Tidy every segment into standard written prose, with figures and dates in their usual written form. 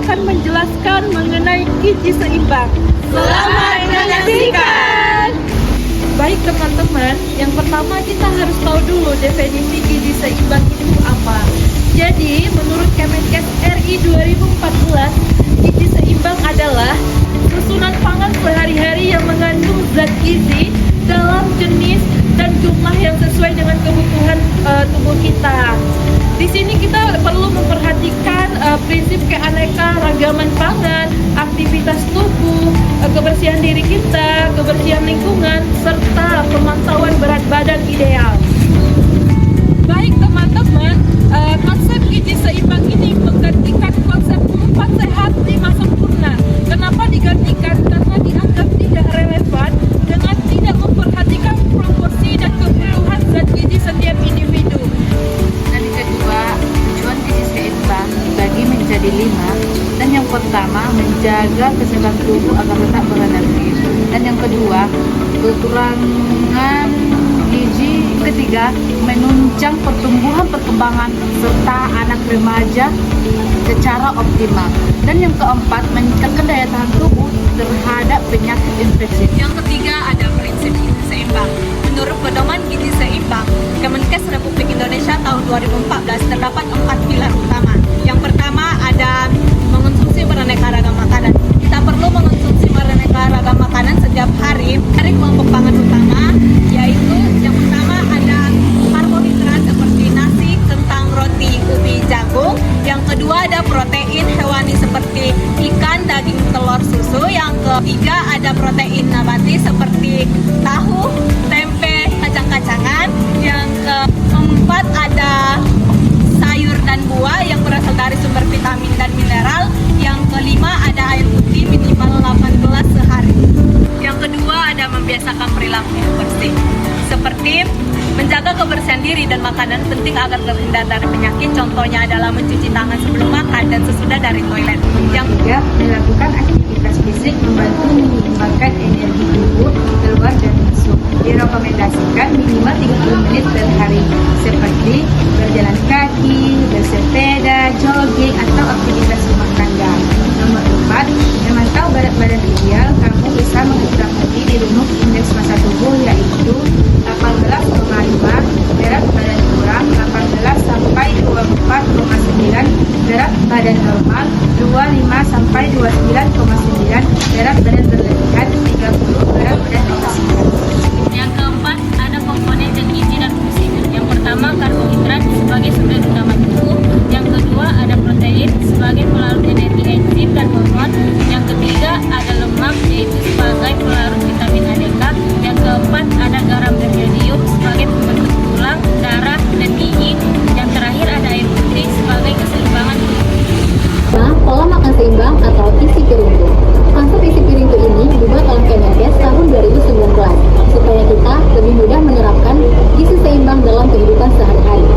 akan menjelaskan mengenai gizi seimbang. Selamat menyaksikan! Baik teman-teman, yang pertama kita harus tahu dulu definisi gizi seimbang itu apa. Jadi, menurut Kemenkes RI 2014, gizi seimbang adalah susunan pangan sehari-hari yang mengandung zat gizi dalam jenis dan jumlah yang sesuai dengan kebutuhan tubuh kita. Di sini kita perlu memperhatikan prinsip keanekaragaman pangan, aktivitas tubuh, kebersihan diri kita, kebersihan lingkungan, serta pemantauan berat badan ideal. Baik teman-teman, konsep gizi seimbang ini menggantikan konsep 4 sehat 5 sempurna. Kenapa digantikan? Karena dianggap tidak relevan dengan tidak memperhatikan proporsi dan kebutuhan zat gizi setiap individu. Dan yang kedua, tujuan gizi seimbang dibagi menjadi 5. Dan yang pertama, menjaga keseimbangan tubuh agar tetap berenergi. Dan yang kedua, kekurangan gizi. Ketiga, menunjang pertumbuhan perkembangan serta anak remaja secara optimal. Dan yang keempat, meningkatkan daya tahan tubuh terhadap penyakit infeksi. Yang ketiga ada prinsip gizi seimbang. Menurut pedoman gizi seimbang Kemenkes Republik Indonesia tahun 2014 terdapat 4 pilar utama. Yang pertama ada mengonsumsi beraneka ragam makanan. Kita perlu mengonsumsi beraneka ragam makanan setiap hari. Dari kelompok pangan utama yaitu yang pertama ada karbohidrat seperti nasi, kentang, roti, ubi, jagung. Yang kedua ada protein hewani seperti ikan, daging, telur, susu. Yang ketiga ada protein nabati seperti tahu, tempe, kacang-kacangan. Yang keempat ada sayur dan buah yang berasal dari sumber vitamin dan mineral. Yang kelima ada air putih minimal 8 gelas sehari. Yang kedua ada membiasakan perilaku yang bersih seperti menjaga kebersihan diri dan makanan penting agar terhindar dari penyakit. Contohnya adalah mencuci tangan sebelum makan dan sesudah dari toilet. Yang ketiga, melakukan aktivitas fisik membantu menyeimbangkan energi tubuh keluar dan masuk. Direkomendasikan minimal 30 menit per hari, seperti berjalan kaki, bersepeda, jogging, atau aktivitas rumah tangga. Nomor 4, memantau berat badan ideal. Kamu bisa menguji di rumus indeks massa tubuh yaitu 18,5, berat badan kurang 18 sampai 24,9, berat badan normal 25 sampai 29,9, berat badan berlebihan 30, berat badan obesitas. Yang keempat ada komponen zat gizi dan fungsinya. Yang pertama karbohidrat sebagai sumber utama tubuh. Yang kedua ada protein sebagai pelarut energi enzim dan hormon. Yang ketiga ada lemak yaitu sebagai pelarut vitamin A-DK. Yang keempat ada garam dan yodium sebagai pembentuk tulang, darah, dan gigi. Yang terakhir ada air putih sebagai keseimbangan tubuh. Nah, pola makan seimbang atau isi piringku. Konsep isi piringku ini dibuat oleh Kemenkes tahun 2019 supaya kita lebih mudah menerapkan gizi seimbang dalam kehidupan sehari-hari.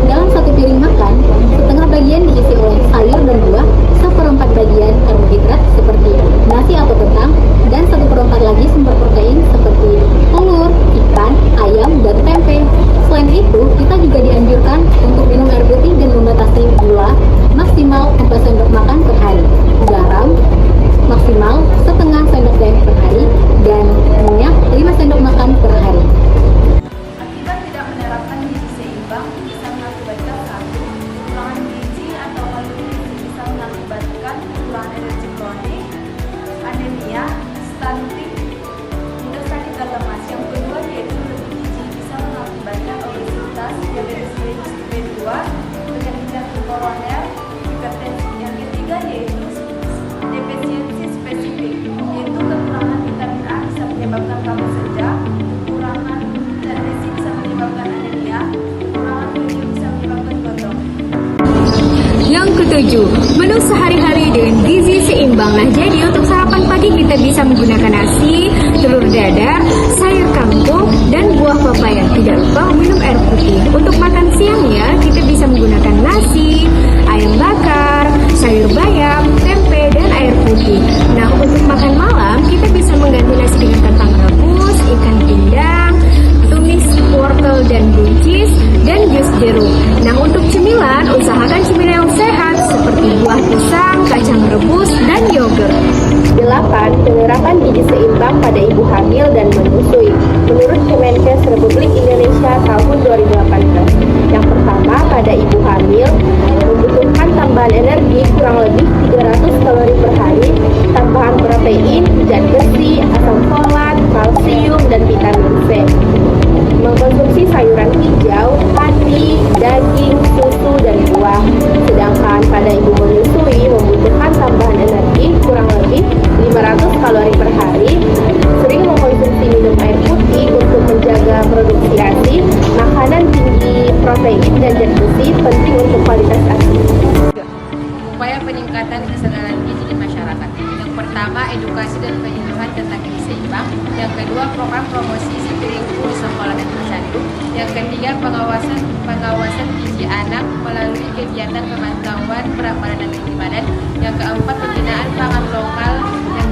Dalam satu piring makan, setengah bagian diisi oleh sayur dan buah, 1/4 bagian karbohidrat seperti nasi atau kentang, dan 1/4 lagi sumber protein seperti telur, ikan, ayam, dan tempe. Selain itu, kita juga dianjurkan untuk minum air putih dan membatasi gula maksimal 4 sendok makan per hari, garam maksimal setengah sendok teh per hari, dan minyak 5 sendok makan per hari. Akibat tidak menerapkan gizi seimbang bisa mengakibatkan 1. Kekurangan gizi atau malnutrisi bisa mengakibatkan kekurangan energi kronik, anemia, stunting, hingga sakit dan lemas. Yang kedua yaitu lebih gizi bisa mengakibatkan obesitas, diabetes mellitus tipe 2, penyakit jantung koroner, hipertensi. Yang ketiga yaitu defisiensi spesifik, yaitu kekurangan vitamin A bisa menyebabkan kabut senja, kekurangan zat besi bisa menyebabkan anemia, kekurangan yodium bisa menyebabkan gondok. Yang ketujuh, menu sehari-hari dengan gizi seimbang. Nah, jadi untuk sarapan pagi kita bisa menggunakan nasi, telur dadar, sayur kangkung, dan buah pepaya. Tidak lupa minum air putih. Untuk makan siangnya kita bisa menggunakan nasi, ayam bakar, sayur bayam, tempe, dan air putih. Nah, untuk makan malam kita bisa mengganti nasi dengan kentang rebus, ikan pindang, tumis wortel dan buncis, dan jus jeruk. Nah, untuk cemilan usahakan cemilan yang sehat seperti buah pisang, kacang penerapan gizi seimbang pada ibu hamil dan menyusui menurut Kemenkes Republik Indonesia tahun 2018. Yang pertama, pada ibu hamil membutuhkan tambahan energi kurang lebih 300 kalori per hari, tambahan protein, zat besi, asam folat, kalsium, dan vitamin C. Mengkonsumsi sayuran hijau, padi, daging, susu, dan buah. Sedangkan pada ibu menyusui membutuhkan tambahan energi kurang lebih 500 kalori per hari, sering mengkonsumsi minum air putih untuk menjaga produksi ASI, makanan tinggi protein dan zat besi penting untuk kualitas ASI. Upaya peningkatan kesadaran gizi di masyarakat. Yang pertama, edukasi dan penyuluhan tentang gizi seimbang. Yang kedua, program promosi gizi piringku di sekolah dan posyandu. Yang ketiga, pengawasan gizi anak melalui kegiatan pemantauan berat badan dan tinggi badan. Yang keempat, pembinaan pangan lokal yang